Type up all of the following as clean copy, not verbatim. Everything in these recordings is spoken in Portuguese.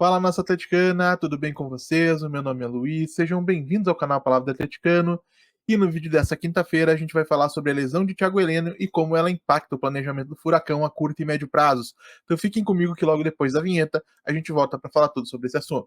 Fala, nossa atleticana, tudo bem com vocês? O meu nome é Luiz, sejam bem-vindos ao canal Palavra do Atleticano. E no vídeo dessa quinta-feira a gente vai falar sobre a lesão de Thiago Heleno e como ela impacta o planejamento do Furacão a curto e médio prazos. Então fiquem comigo que logo depois da vinheta a gente volta para falar tudo sobre esse assunto.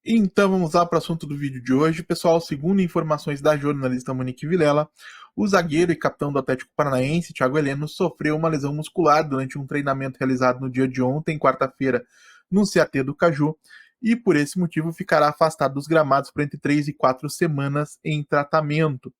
Então vamos lá para o assunto do vídeo de hoje. Pessoal, segundo informações da jornalista Monique Vilela, o zagueiro e capitão do Atlético Paranaense, Thiago Heleno, sofreu uma lesão muscular durante um treinamento realizado no dia de ontem, quarta-feira, no CAT do Caju, e por esse motivo ficará afastado dos gramados por entre 3 e 4 semanas em tratamento.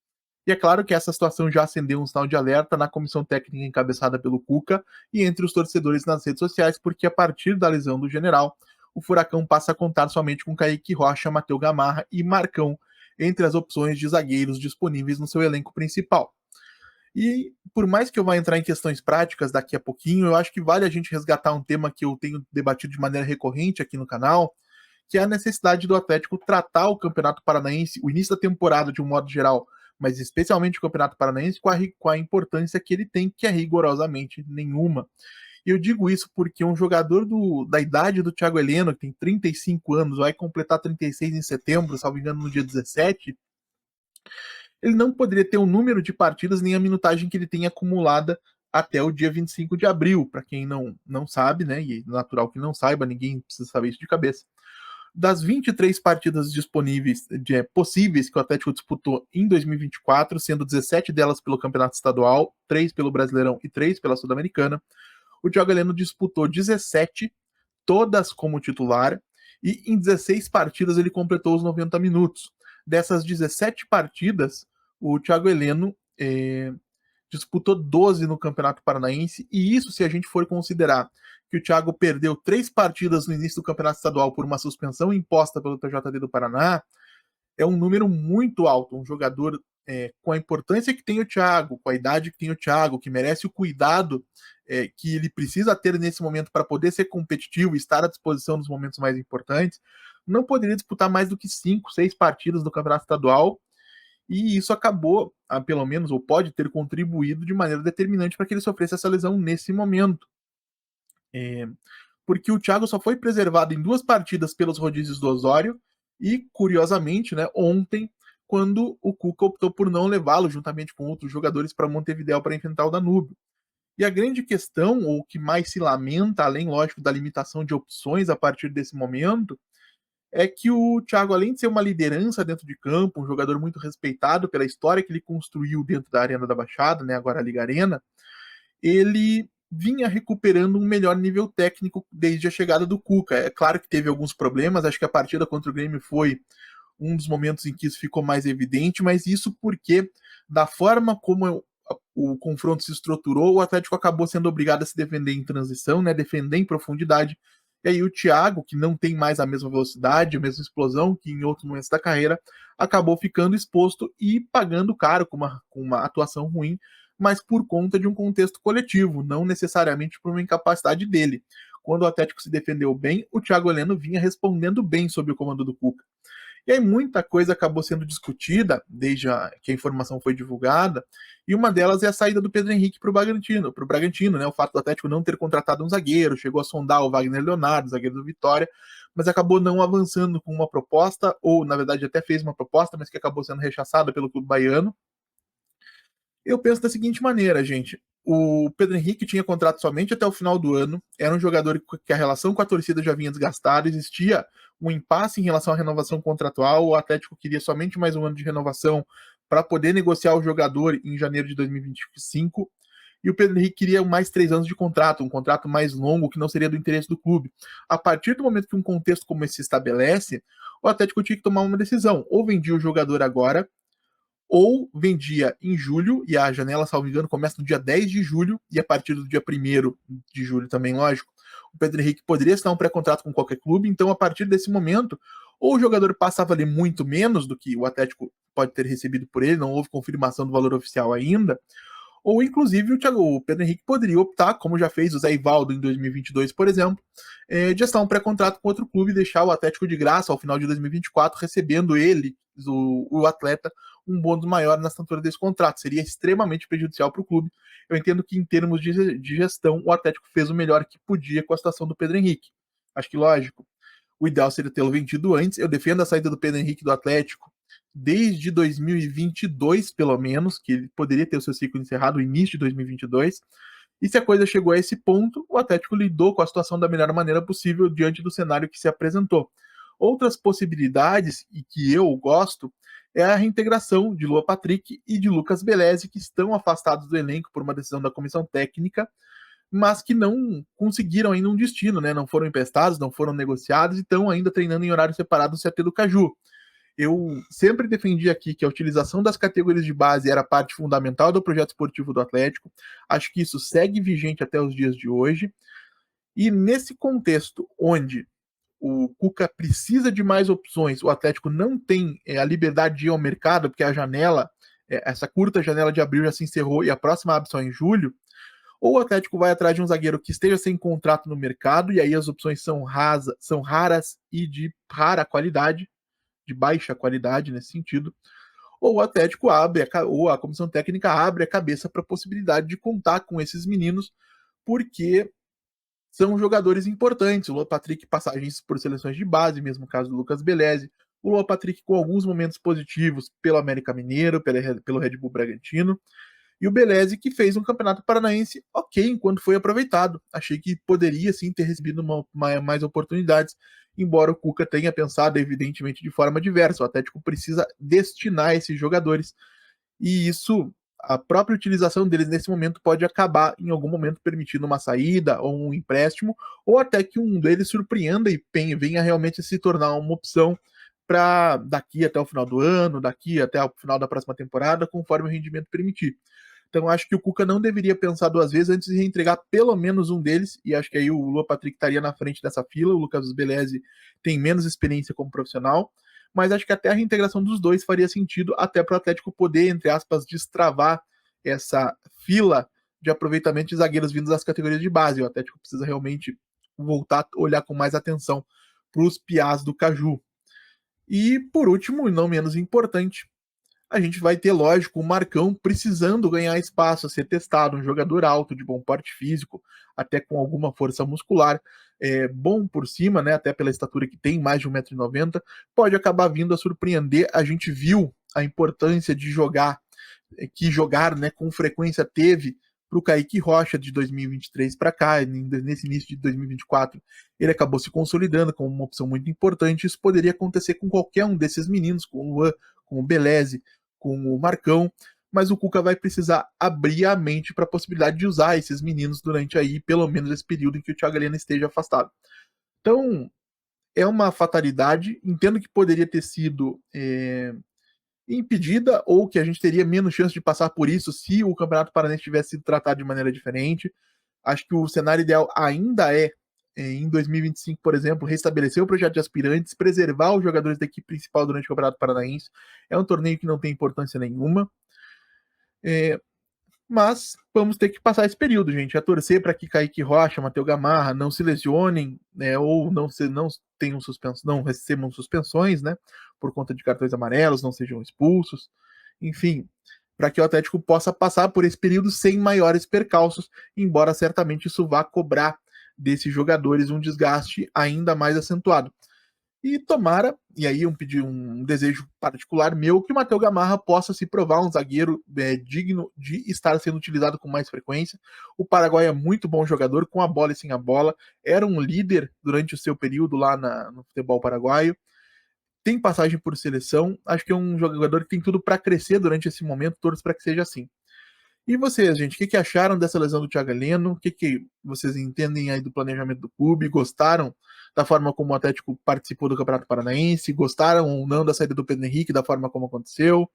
E é claro que essa situação já acendeu um sinal de alerta na comissão técnica encabeçada pelo Cuca e entre os torcedores nas redes sociais, porque a partir da lesão do general, o Furacão passa a contar somente com Kaique Rocha, Matheus Gamarra e Marcão entre as opções de zagueiros disponíveis no seu elenco principal. E por mais que eu vá entrar em questões práticas daqui a pouquinho, eu acho que vale a gente resgatar um tema que eu tenho debatido de maneira recorrente aqui no canal, que é a necessidade do Atlético tratar o Campeonato Paranaense, o início da temporada de um modo geral, mas especialmente o Campeonato Paranaense, com a importância que ele tem, que é rigorosamente nenhuma. E eu digo isso porque um jogador da idade do Thiago Heleno, que tem 35 anos, vai completar 36 em setembro, salvo engano, no dia 17, ele não poderia ter o número de partidas nem a minutagem que ele tem acumulada até o dia 25 de abril. Para quem não sabe, né? E é natural que não saiba, ninguém precisa saber isso de cabeça. Das 23 partidas disponíveis, possíveis que o Atlético disputou em 2024, sendo 17 delas pelo Campeonato Estadual, 3 pelo Brasileirão e 3 pela Sul-Americana, o Thiago Heleno disputou 17, todas como titular, e em 16 partidas ele completou os 90 minutos. Dessas 17 partidas, o Thiago Heleno disputou 12 no Campeonato Paranaense, e isso se a gente for considerar que o Thiago perdeu 3 partidas no início do Campeonato Estadual por uma suspensão imposta pelo TJD do Paraná, é um número muito alto. Um jogador com a importância que tem o Thiago, com a idade que tem o Thiago, que merece o cuidado que ele precisa ter nesse momento para poder ser competitivo e estar à disposição nos momentos mais importantes, não poderia disputar mais do que 5, 6 partidas do Campeonato Estadual, e isso acabou, pelo menos, ou pode ter contribuído de maneira determinante para que ele sofresse essa lesão nesse momento. Porque o Thiago só foi preservado em 2 partidas pelos rodízios do Osório, e, curiosamente, né, ontem, quando o Cuca optou por não levá-lo juntamente com outros jogadores para Montevidéu para enfrentar o Danúbio. E a grande questão, ou o que mais se lamenta, além, lógico, da limitação de opções a partir desse momento, é que o Thiago, além de ser uma liderança dentro de campo, um jogador muito respeitado pela história que ele construiu dentro da Arena da Baixada, né, agora a Liga Arena, ele vinha recuperando um melhor nível técnico desde a chegada do Cuca. É claro que teve alguns problemas, acho que a partida contra o Grêmio foi um dos momentos em que isso ficou mais evidente, mas isso porque, da forma como o confronto se estruturou, o Atlético acabou sendo obrigado a se defender em transição, né, defender em profundidade. E aí o Thiago, que não tem mais a mesma velocidade, a mesma explosão que em outros momentos da carreira, acabou ficando exposto e pagando caro com uma atuação ruim, mas por conta de um contexto coletivo, não necessariamente por uma incapacidade dele. Quando o Atlético se defendeu bem, o Thiago Heleno vinha respondendo bem sob o comando do Cuca. E aí muita coisa acabou sendo discutida desde que a informação foi divulgada, e uma delas é a saída do Pedro Henrique para o Bragantino, né? O fato do Atlético não ter contratado um zagueiro, chegou a sondar o Wagner Leonardo, zagueiro do Vitória, mas acabou não avançando com uma proposta, ou na verdade até fez uma proposta, mas que acabou sendo rechaçada pelo clube baiano. Eu penso da seguinte maneira, gente. O Pedro Henrique tinha contrato somente até o final do ano, era um jogador que a relação com a torcida já vinha desgastada, existia um impasse em relação à renovação contratual, o Atlético queria somente mais um ano de renovação para poder negociar o jogador em janeiro de 2025, e o Pedro Henrique queria mais 3 anos de contrato, um contrato mais longo que não seria do interesse do clube. A partir do momento que um contexto como esse se estabelece, o Atlético tinha que tomar uma decisão, ou vendia o jogador agora, ou vendia em julho, e a janela, salvo engano, começa no dia 10 de julho, e a partir do dia 1º de julho também, lógico, o Pedro Henrique poderia assinar um pré-contrato com qualquer clube, então a partir desse momento, ou o jogador passa a valer muito menos do que o Atlético pode ter recebido por ele, não houve confirmação do valor oficial ainda, ou inclusive o Pedro Henrique poderia optar, como já fez o Zé Ivaldo em 2022, por exemplo, de assinar um pré-contrato com outro clube e deixar o Atlético de graça ao final de 2024, recebendo ele, o atleta, um bônus maior na assinatura desse contrato. Seria extremamente prejudicial para o clube. Eu entendo que, em termos de gestão, o Atlético fez o melhor que podia com a situação do Pedro Henrique. Acho que, lógico, o ideal seria tê-lo vendido antes. Eu defendo a saída do Pedro Henrique do Atlético desde 2022, pelo menos, que ele poderia ter o seu ciclo encerrado no início de 2022. E se a coisa chegou a esse ponto, o Atlético lidou com a situação da melhor maneira possível diante do cenário que se apresentou. Outras possibilidades, e que eu gosto, é a reintegração de Lua Patrick e de Lucas Belezi, que estão afastados do elenco por uma decisão da comissão técnica, mas que não conseguiram ainda um destino, né? Não foram emprestados, não foram negociados e estão ainda treinando em horário separado no CT do Caju. Eu sempre defendi aqui que a utilização das categorias de base era parte fundamental do projeto esportivo do Atlético. Acho que isso segue vigente até os dias de hoje. E nesse contexto, onde o Cuca precisa de mais opções, o Atlético não tem a liberdade de ir ao mercado, porque a janela, essa curta janela de abril já se encerrou e a próxima abre só em julho, ou o Atlético vai atrás de um zagueiro que esteja sem contrato no mercado, e aí as opções são raras e de rara qualidade, de baixa qualidade nesse sentido, ou o Atlético abre, ou a comissão técnica abre a cabeça para a possibilidade de contar com esses meninos, porque são jogadores importantes. O Lua Patrick, passagens por seleções de base, mesmo caso do Lucas Belezi. O Lua Patrick com alguns momentos positivos pelo América Mineiro, pelo Red Bull Bragantino. E o Belezi, que fez um campeonato paranaense ok enquanto foi aproveitado. Achei que poderia sim ter recebido mais oportunidades, embora o Cuca tenha pensado, evidentemente, de forma diversa. O Atlético precisa destinar esses jogadores. E isso, a própria utilização deles nesse momento pode acabar em algum momento permitindo uma saída ou um empréstimo, ou até que um deles surpreenda e venha realmente se tornar uma opção para daqui até o final do ano, daqui até o final da próxima temporada, conforme o rendimento permitir. Então acho que o Cuca não deveria pensar duas vezes antes de reentregar pelo menos um deles, e acho que aí o Lua Patrick estaria na frente dessa fila. O Lucas Belezi tem menos experiência como profissional, mas acho que até a reintegração dos dois faria sentido, até para o Atlético poder, entre aspas, destravar essa fila de aproveitamento de zagueiros vindos das categorias de base. O Atlético precisa realmente voltar a olhar com mais atenção para os piás do Caju. E por último, e não menos importante, a gente vai ter, lógico, o Marcão precisando ganhar espaço, ser testado, um jogador alto, de bom porte físico, até com alguma força muscular, bom por cima, né, até pela estatura que tem, mais de 1,90 m, pode acabar vindo a surpreender. A gente viu a importância de jogar, né, com frequência teve para o Kaique Rocha de 2023 para cá, nesse início de 2024, ele acabou se consolidando como uma opção muito importante. Isso poderia acontecer com qualquer um desses meninos, com o Luan, com o Belezi, com o Marcão, mas o Cuca vai precisar abrir a mente para a possibilidade de usar esses meninos durante aí, pelo menos esse período em que o Thiago Heleno esteja afastado. Então, é uma fatalidade. Entendo que poderia ter sido impedida, ou que a gente teria menos chance de passar por isso se o Campeonato Paranaense tivesse sido tratado de maneira diferente. Acho que o cenário ideal ainda em 2025, por exemplo, restabelecer o projeto de aspirantes, preservar os jogadores da equipe principal durante o Campeonato Paranaense. É um torneio que não tem importância nenhuma. Mas vamos ter que passar esse período, gente. A torcer para que Kaique Rocha, Matheus Gamarra não se lesionem, né, ou não tenham não recebam suspensões, né, por conta de cartões amarelos, não sejam expulsos. Enfim, para que o Atlético possa passar por esse período sem maiores percalços, embora certamente isso vá cobrar desses jogadores um desgaste ainda mais acentuado. E tomara, e aí um desejo particular meu, que o Matheus Gamarra possa se provar um zagueiro digno de estar sendo utilizado com mais frequência. O Paraguai é muito bom jogador, com a bola e sem a bola. Era um líder durante o seu período lá no futebol paraguaio. Tem passagem por seleção. Acho que é um jogador que tem tudo para crescer durante esse momento. Torço para que seja assim. E vocês, gente, o que acharam dessa lesão do Thiago Heleno? O que vocês entendem aí do planejamento do clube? Gostaram da forma como o Atlético participou do Campeonato Paranaense? Gostaram ou não da saída do Pedro Henrique, da forma como aconteceu?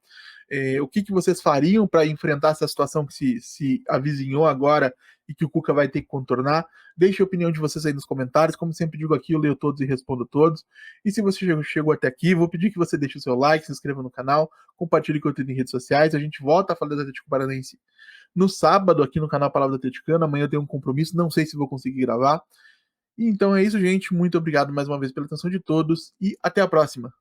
O que vocês fariam para enfrentar essa situação que se avizinhou agora e que o Cuca vai ter que contornar? Deixe a opinião de vocês aí nos comentários. Como sempre digo aqui, eu leio todos e respondo todos. E se você chegou até aqui, vou pedir que você deixe o seu like, se inscreva no canal, compartilhe conteúdo em redes sociais. A gente volta a falar do Atlético Paranaense no sábado aqui no canal Palavra Atleticana. Amanhã eu tenho um compromisso, não sei se vou conseguir gravar. Então é isso, gente. Muito obrigado mais uma vez pela atenção de todos e até a próxima.